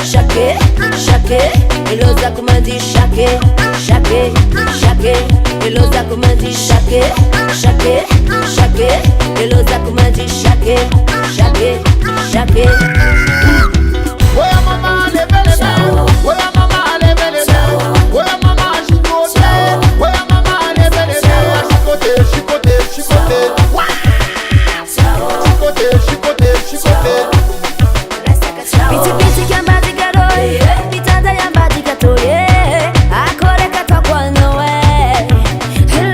shake, shake. Eloza kumandi shake, shake, shake. Eloza kumandi shake, shake, shake. Eloza kumandi shake, shake, shake. Oya mama leve leve, oya mama leve leve, oya mama chicote, oya mama leve leve, chicote, chicote, chicote, chicote, chicote, chicote. Piti piti kyamba digaroy, pitanda yamba digatoye, akore katokwa noe.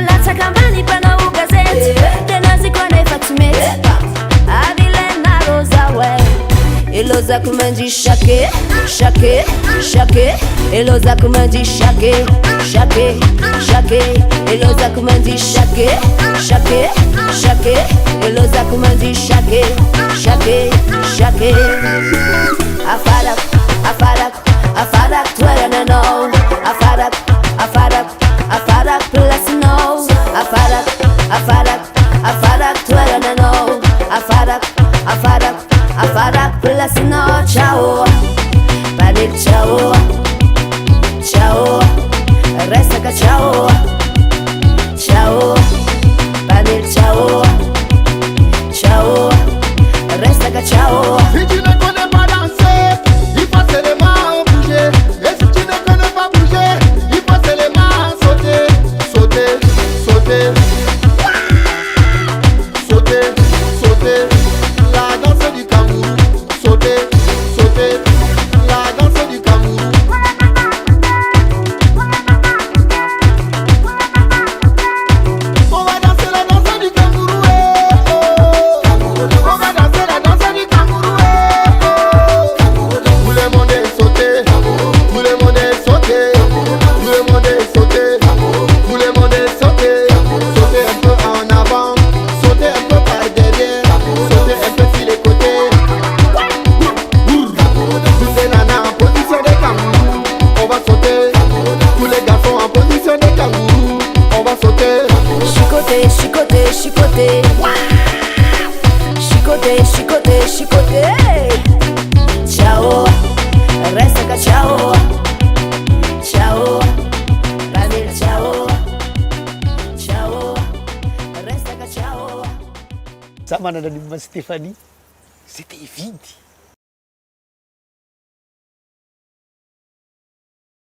Lata kambani pana ugazeti, tenazi kone fatimeti, avile na roza we. Eloza kumandi shake, shake, shake. Eloza kumandi shake, shake, shake. Eloza kumandi shake, shake, shake. Eloza kumandi shake, shake, shake. Afadak, afadak, afadak, twere na no. Afadak, afadak, afadak, plus no. Afadak, afadak, afadak, twere na no. Afadak, afadak, afadak, plus no. Ciao, panik ciao, ciao, resta ka ciao, ciao, panik ciao, ciao, resta ka ciao. Si tu ne connais pas danser, il faut seulement bouger. Et si tu ne connais pas bouger, il faut seulement sauter, sauter, sauter, sauter, sauter. La danse du kangourou, sauter, sauter. La danse du kangourou. On va danser la danse du kangourou, eh, oh. On va danser la danse du kangourou, eh, oh. Tout le monde est sauté, tout le monde est sauté, tout le monde est sauté, tout le monde est sauté. Sauter un peu en avant, sauter un peu par derrière, sauter un peu sur les côtés. Tous les nanas en position de kangourou, on va sauter. Tous les garçons en position de kangourou, on va sauter. Chicoté, chicoté, chicoté. Chicoté, chicoté, chicoté. Ciao, resta ka ciao, ciao, Ramil ciao, ciao, resta ka ciao. Sama nada di Mas Stefani, c'était vide.